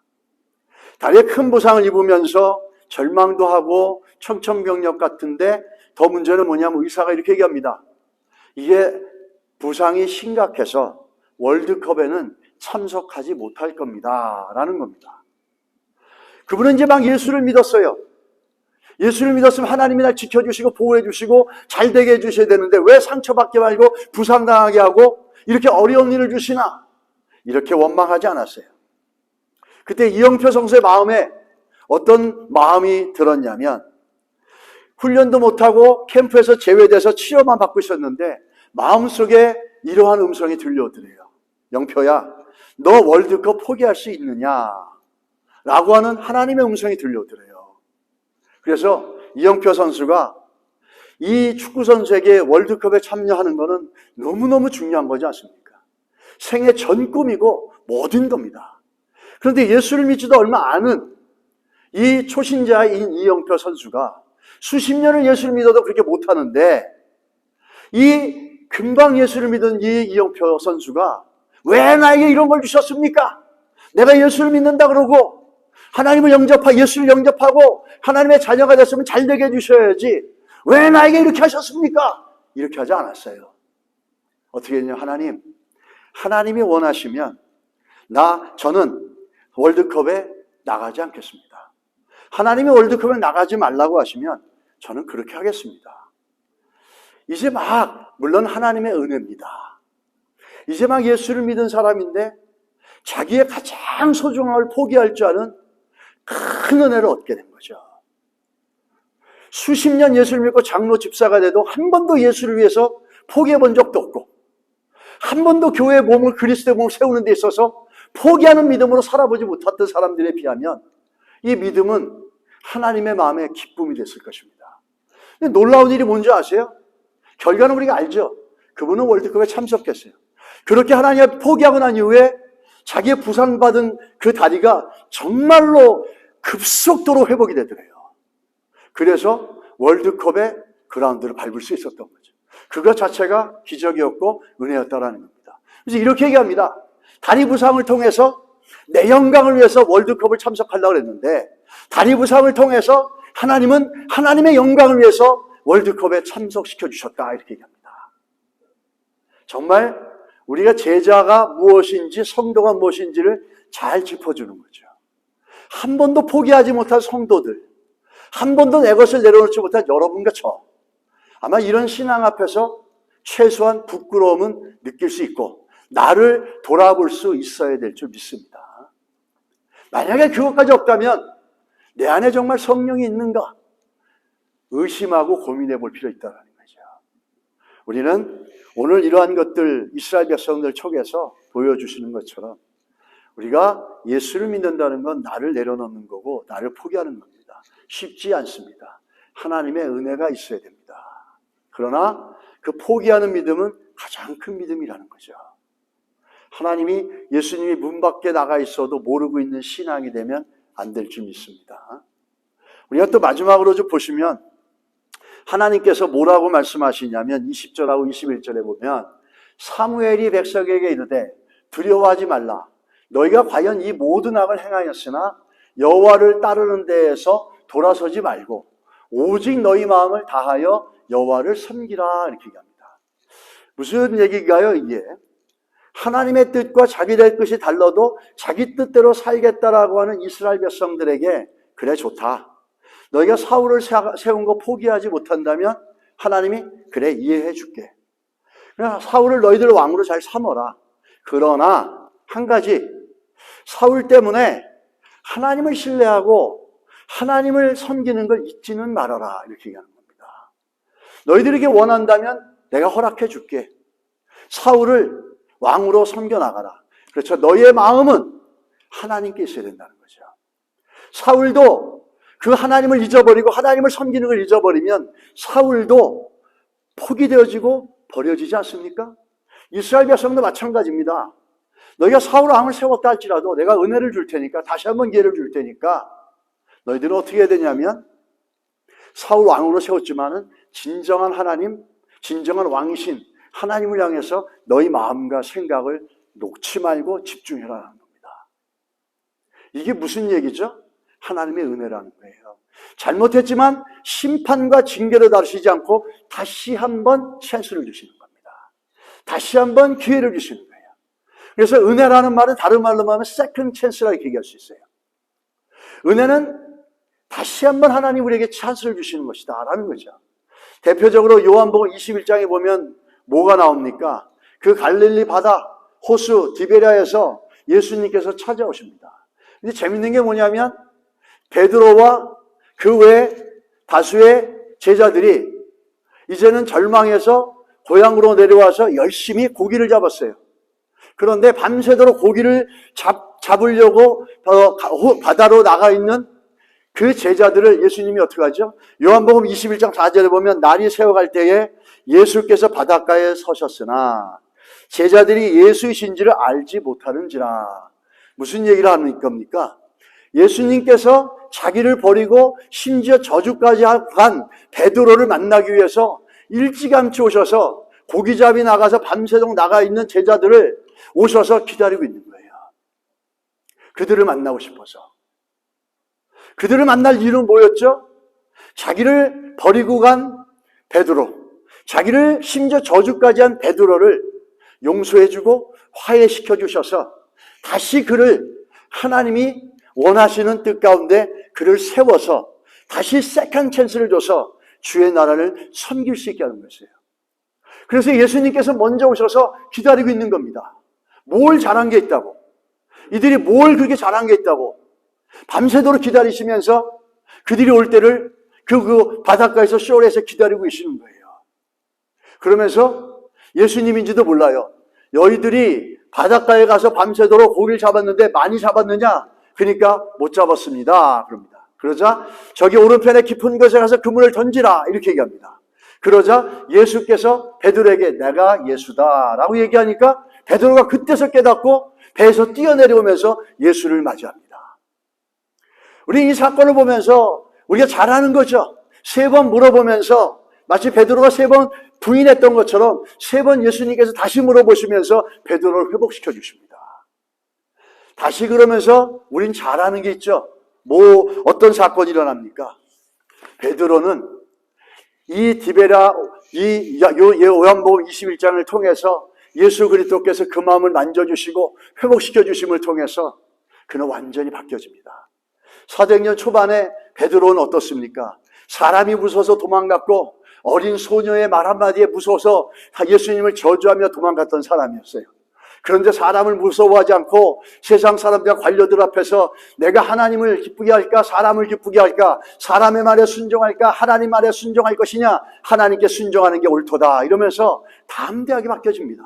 다리에 큰 부상을 입으면서 절망도 하고 청천벽력 같은데 더 문제는 뭐냐면 의사가 이렇게 얘기합니다. 이게 부상이 심각해서 월드컵에는 참석하지 못할 겁니다. 라는 겁니다. 그분은 이제 막 예수를 믿었어요. 예수를 믿었으면 하나님이 날 지켜주시고 보호해주시고 잘되게 해주셔야 되는데 왜 상처받게 말고 부상당하게 하고 이렇게 어려운 일을 주시나? 이렇게 원망하지 않았어요. 그때 이영표 선수의 마음에 어떤 마음이 들었냐면 훈련도 못하고 캠프에서 제외돼서 치료만 받고 있었는데 마음속에 이러한 음성이 들려오더래요. 영표야, 너 월드컵 포기할 수 있느냐? 라고 하는 하나님의 음성이 들려오더래요. 그래서 이영표 선수가 이 축구 선수에게 월드컵에 참여하는 것은 너무너무 중요한 거지 않습니까? 생애 전 꿈이고 모든 겁니다. 그런데 예수를 믿지도 얼마 않은 이 초신자인 이영표 선수가 수십 년을 예수를 믿어도 그렇게 못하는데 이 금방 예수를 믿은 이 이영표 선수가 왜 나에게 이런 걸 주셨습니까? 내가 예수를 믿는다 그러고 예수를 영접하고 하나님의 자녀가 됐으면 잘되게 해주셔야지 왜 나에게 이렇게 하셨습니까? 이렇게 하지 않았어요. 어떻게 했냐면 하나님이 원하시면 저는 월드컵에 나가지 않겠습니다. 하나님이 월드컵에 나가지 말라고 하시면 저는 그렇게 하겠습니다. 이제 물론 하나님의 은혜입니다. 이제 예수를 믿은 사람인데 자기의 가장 소중한 걸 포기할 줄 아는 큰 은혜를 얻게 된 거죠. 수십 년 예수를 믿고 장로 집사가 돼도 한 번도 예수를 위해서 포기해 본 적도 없고 한 번도 교회의 몸을 그리스도의 몸을 세우는 데 있어서 포기하는 믿음으로 살아보지 못했던 사람들에 비하면 이 믿음은 하나님의 마음에 기쁨이 됐을 것입니다. 근데 놀라운 일이 뭔지 아세요? 결과는 우리가 알죠. 그분은 월드컵에 참석했어요. 그렇게 하나님을 포기하고 난 이후에 자기의 부상받은 그 다리가 정말로 급속도로 회복이 되더래요. 그래서 월드컵의 그라운드를 밟을 수 있었던 거죠. 그것 자체가 기적이었고 은혜였다라는 겁니다. 그래서 이렇게 얘기합니다. 다리 부상을 통해서 내 영광을 위해서 월드컵을 참석하려고 했는데 다리 부상을 통해서 하나님은 하나님의 영광을 위해서 월드컵에 참석시켜 주셨다 이렇게 얘기합니다. 정말 우리가 제자가 무엇인지 성도가 무엇인지를 잘 짚어주는 거죠. 한 번도 포기하지 못한 성도들, 한 번도 내 것을 내려놓지 못한 여러분과 저, 아마 이런 신앙 앞에서 최소한 부끄러움은 느낄 수 있고 나를 돌아볼 수 있어야 될 줄 믿습니다. 만약에 그것까지 없다면 내 안에 정말 성령이 있는가 의심하고 고민해 볼 필요 있다는 거죠. 우리는 오늘 이러한 것들 이스라엘 백성들 촉에서 보여주시는 것처럼 우리가 예수를 믿는다는 건 나를 내려놓는 거고 나를 포기하는 겁니다. 쉽지 않습니다. 하나님의 은혜가 있어야 됩니다. 그러나 그 포기하는 믿음은 가장 큰 믿음이라는 거죠. 하나님이 예수님이 문 밖에 나가 있어도 모르고 있는 신앙이 되면 안 될 줄 믿습니다. 우리가 또 마지막으로 좀 보시면 하나님께서 뭐라고 말씀하시냐면 20절하고 21절에 보면 사무엘이 백성에게 이르되 두려워하지 말라. 너희가 과연 이 모든 악을 행하였으나 여호와를 따르는 데에서 돌아서지 말고 오직 너희 마음을 다하여 여호와를 섬기라 이렇게 얘기합니다. 무슨 얘기인가요 이게? 하나님의 뜻과 자기들 뜻이 달라도 자기 뜻대로 살겠다라고 하는 이스라엘 백성들에게 그래 좋다. 너희가 사울을 세운 거 포기하지 못한다면 하나님이 그래 이해해 줄게. 그냥 사울을 너희들 왕으로 잘 삼어라. 그러나 한 가지 사울 때문에 하나님을 신뢰하고 하나님을 섬기는 걸 잊지는 말아라 이렇게 얘기하는 겁니다. 너희들에게 원한다면 내가 허락해 줄게. 사울을 왕으로 섬겨나가라. 그렇죠. 너희의 마음은 하나님께 있어야 된다는 거죠. 사울도 그 하나님을 잊어버리고 하나님을 섬기는 걸 잊어버리면 사울도 포기되어지고 버려지지 않습니까? 이스라엘 백성도 마찬가지입니다. 너희가 사울 왕을 세웠다 할지라도 내가 은혜를 줄 테니까 다시 한번 기회를 줄 테니까 너희들은 어떻게 해야 되냐면 사울 왕으로 세웠지만은 진정한 하나님, 진정한 왕이신 하나님을 향해서 너희 마음과 생각을 놓지 말고 집중해라는 겁니다. 이게 무슨 얘기죠? 하나님의 은혜라는 거예요. 잘못했지만 심판과 징계를 다루시지 않고 다시 한번 찬스를 주시는 겁니다. 다시 한번 기회를 주시는 거예요. 그래서 은혜라는 말은 다른 말로 하면 세컨드 찬스라고 얘기할 수 있어요. 은혜는 다시 한번 하나님 우리에게 찬스를 주시는 것이다 라는 거죠. 대표적으로 요한복음 21장에 보면 뭐가 나옵니까? 그 갈릴리 바다 호수 디베랴에서 예수님께서 찾아오십니다. 근데 재밌는 게 뭐냐면 베드로와 그 외 다수의 제자들이 이제는 절망해서 고향으로 내려와서 열심히 고기를 잡았어요. 그런데 밤새도록 고기를 잡으려고 바다로 나가 있는 그 제자들을 예수님이 어떻게 하죠? 요한복음 21장 4절에 보면 날이 새어갈 때에 예수께서 바닷가에 서셨으나 제자들이 예수이신지를 알지 못하는지라. 무슨 얘기를 하는 겁니까? 예수님께서 자기를 버리고 심지어 저주까지 간 베드로를 만나기 위해서 일찌감치 오셔서 고기잡이 나가서 밤새도록 나가 있는 제자들을 오셔서 기다리고 있는 거예요. 그들을 만나고 싶어서. 그들을 만날 이유는 뭐였죠? 자기를 버리고 간 베드로, 자기를 심지어 저주까지 한 베드로를 용서해주고 화해시켜 주셔서 다시 그를 하나님이 원하시는 뜻 가운데 그를 세워서 다시 세컨드 찬스를 줘서 주의 나라를 섬길 수 있게 하는 것이에요. 그래서 예수님께서 먼저 오셔서 기다리고 있는 겁니다. 뭘 잘한 게 있다고, 이들이 뭘 그렇게 잘한 게 있다고 밤새도록 기다리시면서 그들이 올 때를 그 바닷가에서 쇼레에서 기다리고 계시는 거예요. 그러면서 예수님인지도 몰라요. 너희들이 바닷가에 가서 밤새도록 고기를 잡았는데 많이 잡았느냐? 그러니까 못 잡았습니다. 그럽니다. 그러자 저기 오른편에 깊은 곳에 가서 그물을 던지라 이렇게 얘기합니다. 그러자 예수께서 베드로에게 내가 예수다 라고 얘기하니까 베드로가 그때서 깨닫고 배에서 뛰어내려오면서 예수를 맞이합니다. 우리 이 사건을 보면서 우리가 잘하는 거죠. 3번 물어보면서 마치 베드로가 3번 부인했던 것처럼 3번 예수님께서 다시 물어보시면서 베드로를 회복시켜 주십니다. 다시 그러면서 우린 잘하는 게 있죠. 어떤 사건이 일어납니까? 베드로는 이 디베랴, 요한복음 21장을 통해서 예수 그리스도께서 그 마음을 만져주시고 회복시켜 주심을 통해서 그는 완전히 바뀌어집니다. 사도행전 초반에 베드로는 어떻습니까? 사람이 무서워서 도망갔고 어린 소녀의 말 한마디에 무서워서 예수님을 저주하며 도망갔던 사람이었어요. 그런데 사람을 무서워하지 않고 세상 사람들과 관료들 앞에서 내가 하나님을 기쁘게 할까 사람을 기쁘게 할까, 사람의 말에 순종할까 하나님 말에 순종할 것이냐, 하나님께 순종하는 게 옳도다 이러면서 담대하게 바뀌어집니다.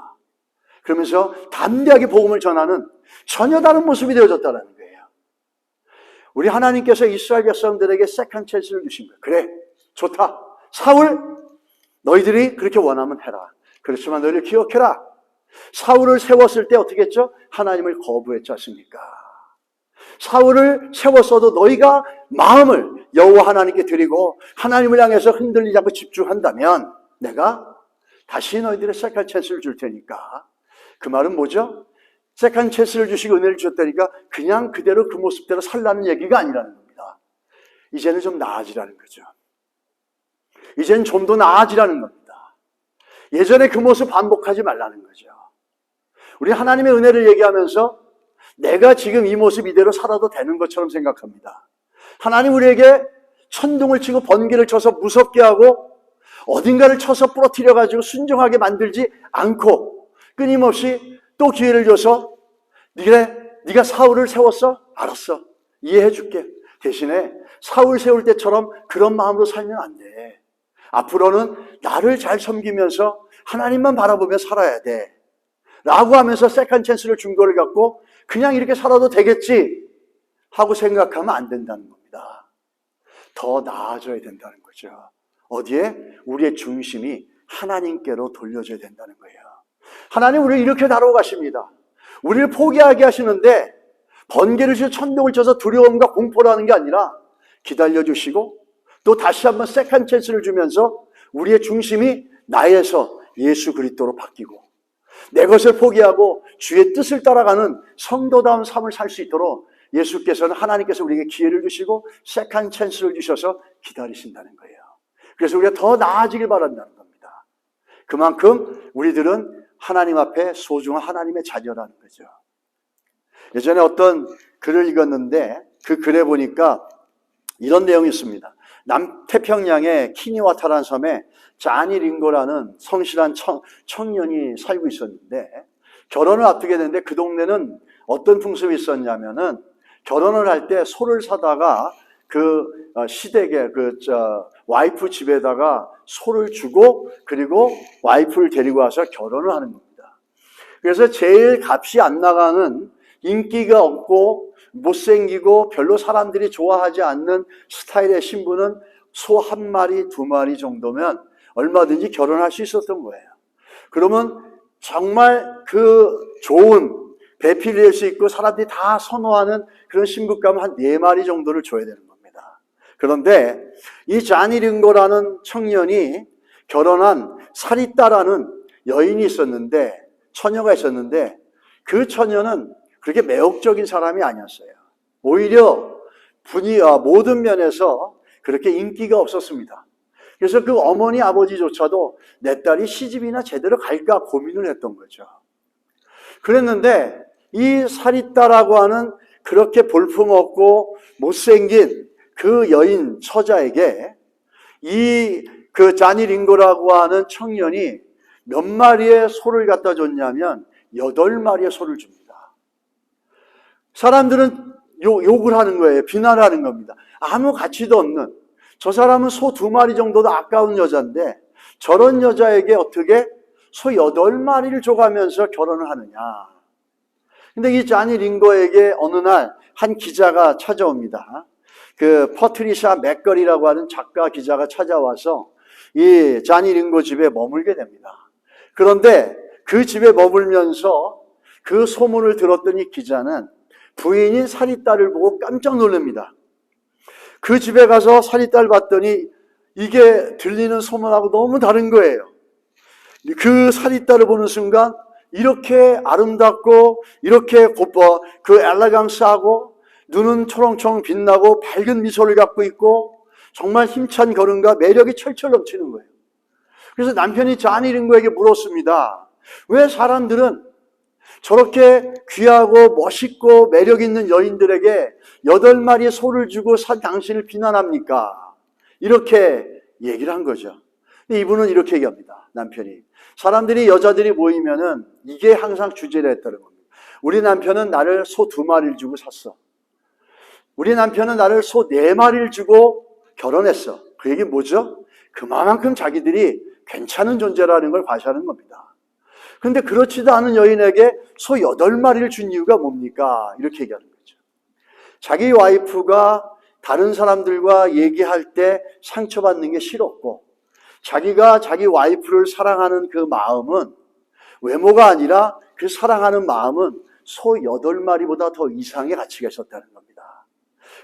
그러면서 담대하게 복음을 전하는 전혀 다른 모습이 되어졌다는 거예요. 우리 하나님께서 이스라엘 백성들에게 세컨드 찬스를 주신 거예요. 그래, 좋다. 사울, 너희들이 그렇게 원하면 해라. 그렇지만 너희들 기억해라. 사울을 세웠을 때 어떻게 했죠? 하나님을 거부했지 않습니까? 사울을 세웠어도 너희가 마음을 여호와 하나님께 드리고 하나님을 향해서 흔들리지 않고 집중한다면 내가 다시 너희들의 세컨 찬스를 줄 테니까. 그 말은 뭐죠? 세컨 찬스를 주시고 은혜를 주셨다니까 그냥 그대로 그 모습대로 살라는 얘기가 아니라는 겁니다. 이제는 좀 나아지라는 거죠. 이제는 좀 더 나아지라는 겁니다. 예전에 그 모습 반복하지 말라는 거죠. 우리 하나님의 은혜를 얘기하면서 내가 지금 이 모습 이대로 살아도 되는 것처럼 생각합니다. 하나님 우리에게 천둥을 치고 번개를 쳐서 무섭게 하고 어딘가를 쳐서 부러뜨려가지고 순종하게 만들지 않고 끊임없이 또 기회를 줘서 네가 사울을 세웠어? 알았어. 이해해줄게. 대신에 사울 세울 때처럼 그런 마음으로 살면 안 돼. 앞으로는 나를 잘 섬기면서 하나님만 바라보며 살아야 돼. 라고 하면서 세컨 찬스를 준 거를 갖고 그냥 이렇게 살아도 되겠지 하고 생각하면 안 된다는 겁니다. 더 나아져야 된다는 거죠. 어디에? 우리의 중심이 하나님께로 돌려져야 된다는 거예요. 하나님 우리를 이렇게 다뤄가십니다. 우리를 포기하게 하시는데 번개를 치고 천둥을 쳐서 두려움과 공포를 하는 게 아니라 기다려주시고 또 다시 한번 세컨 찬스를 주면서 우리의 중심이 나에서 예수 그리스도로 바뀌고 내 것을 포기하고 주의 뜻을 따라가는 성도다운 삶을 살 수 있도록 예수께서는 하나님께서 우리에게 기회를 주시고 세컨 찬스를 주셔서 기다리신다는 거예요. 그래서 우리가 더 나아지길 바란다는 겁니다. 그만큼 우리들은 하나님 앞에 소중한 하나님의 자녀라는 거죠. 예전에 어떤 글을 읽었는데 그 글에 보니까 이런 내용이 있습니다. 남태평양의 키니와타라는 섬에 자니 링고라는 성실한 청년이 살고 있었는데 결혼을 앞두게 됐는데 그 동네는 어떤 풍습이 있었냐면은 결혼을 할 때 소를 사다가 그 시댁에 와이프 집에다가 소를 주고 그리고 와이프를 데리고 와서 결혼을 하는 겁니다. 그래서 제일 값이 안 나가는 인기가 없고 못생기고 별로 사람들이 좋아하지 않는 스타일의 신부는 소 한 마리, 두 마리 정도면 얼마든지 결혼할 수 있었던 거예요. 그러면 정말 그 좋은 배필이 될 수 있고 사람들이 다 선호하는 그런 신부감은 한 4마리 정도를 줘야 되는 겁니다. 그런데 이 자니 링고라는 청년이 결혼한 사리따라는 여인이 있었는데 처녀가 있었는데 그 처녀는 그렇게 매혹적인 사람이 아니었어요. 오히려 모든 면에서 그렇게 인기가 없었습니다. 그래서 그 어머니 아버지조차도 내 딸이 시집이나 제대로 갈까 고민을 했던 거죠. 그랬는데 이 사리따라고 하는 그렇게 볼품없고 못생긴 그 여인 처자에게 그 자니 링고라고 하는 청년이 몇 마리의 소를 갖다 줬냐면 8마리의 소를 줍니다. 사람들은 욕을 하는 거예요. 비난을 하는 겁니다. 아무 가치도 없는 저 사람은 소 2마리 정도도 아까운 여자인데 저런 여자에게 어떻게 소 8마리를 줘가면서 결혼을 하느냐. 근데 이 자니 링고에게 어느 날 한 기자가 찾아옵니다. 그 퍼트리샤 맥거리라고 하는 작가 기자가 찾아와서 이 자니 링고 집에 머물게 됩니다. 그런데 그 집에 머물면서 그 소문을 들었던 이 기자는 부인인 사리딸을 보고 깜짝 놀랍니다. 그 집에 가서 사리딸 봤더니 이게 들리는 소문하고 너무 다른 거예요. 그 사리딸을 보는 순간 이렇게 아름답고 이렇게 그 엘레강스하고 눈은 초롱초롱 빛나고 밝은 미소를 갖고 있고 정말 힘찬 걸음과 매력이 철철 넘치는 거예요. 그래서 남편이 자니 링고에게 물었습니다. 왜 사람들은 저렇게 귀하고 멋있고 매력 있는 여인들에게 8마리의 소를 주고 당신을 비난합니까? 이렇게 얘기를 한 거죠. 이분은 이렇게 얘기합니다. 남편이. 사람들이 여자들이 모이면은 이게 항상 주제를 했다는 겁니다. 우리 남편은 나를 소 2마리를 주고 샀어. 우리 남편은 나를 소 4마리를 주고 결혼했어. 그 얘기 뭐죠? 그만큼 자기들이 괜찮은 존재라는 걸 과시하는 겁니다. 그런데 그렇지도 않은 여인에게 소 8마리를 준 이유가 뭡니까? 이렇게 얘기하는 거죠. 자기 와이프가 다른 사람들과 얘기할 때 상처받는 게 싫었고, 자기가 자기 와이프를 사랑하는 그 마음은 외모가 아니라 그 사랑하는 마음은 소 8마리보다 더 이상의 가치가 있었다는 겁니다.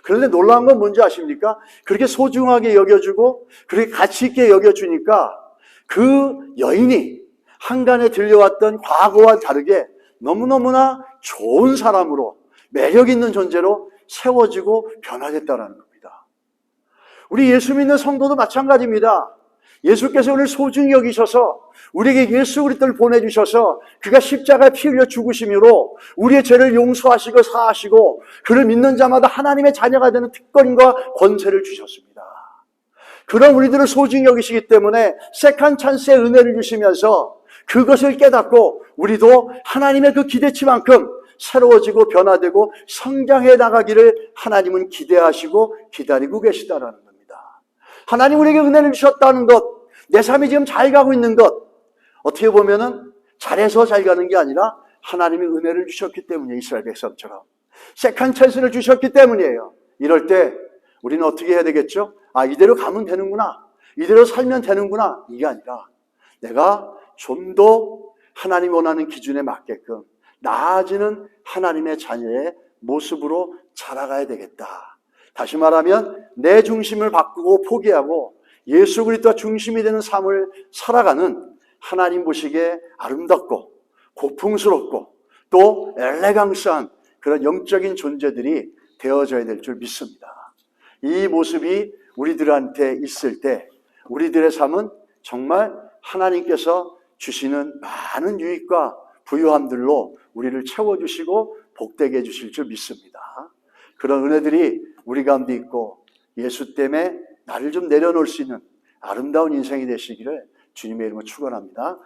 그런데 놀라운 건 뭔지 아십니까? 그렇게 소중하게 여겨주고 그렇게 가치 있게 여겨주니까 그 여인이 한간에 들려왔던 과거와 다르게 너무너무나 좋은 사람으로 매력 있는 존재로 세워지고 변화됐다는 겁니다. 우리 예수 믿는 성도도 마찬가지입니다. 예수께서 우리를 소중히 여기셔서 우리에게 예수 그리스도를 보내주셔서 그가 십자가에 피 흘려 죽으심으로 우리의 죄를 용서하시고 사하시고 그를 믿는 자마다 하나님의 자녀가 되는 특권과 권세를 주셨습니다. 그런 우리들을 소중히 여기시기 때문에 세컨 찬스의 은혜를 주시면서 그것을 깨닫고 우리도 하나님의 그 기대치만큼 새로워지고 변화되고 성장해 나가기를 하나님은 기대하시고 기다리고 계시다라는 겁니다. 하나님 우리에게 은혜를 주셨다는 것, 내 삶이 지금 잘 가고 있는 것, 어떻게 보면은 잘해서 잘 가는 게 아니라 하나님이 은혜를 주셨기 때문에 이스라엘 백성처럼 세컨 찬스를 주셨기 때문이에요. 이럴 때 우리는 어떻게 해야 되겠죠? 이대로 가면 되는구나, 이대로 살면 되는구나, 이게 아니라 내가 좀 더 하나님이 원하는 기준에 맞게끔 나아지는 하나님의 자녀의 모습으로 자라가야 되겠다. 다시 말하면 내 중심을 바꾸고 포기하고 예수 그리스도가 중심이 되는 삶을 살아가는 하나님 보시기에 아름답고 고풍스럽고 또 엘레강스한 그런 영적인 존재들이 되어져야 될 줄 믿습니다. 이 모습이 우리들한테 있을 때 우리들의 삶은 정말 하나님께서 주시는 많은 유익과 부유함들로 우리를 채워주시고 복되게 해주실 줄 믿습니다. 그런 은혜들이 우리 가운데 있고 예수 때문에 나를 좀 내려놓을 수 있는 아름다운 인생이 되시기를 주님의 이름으로 축원합니다.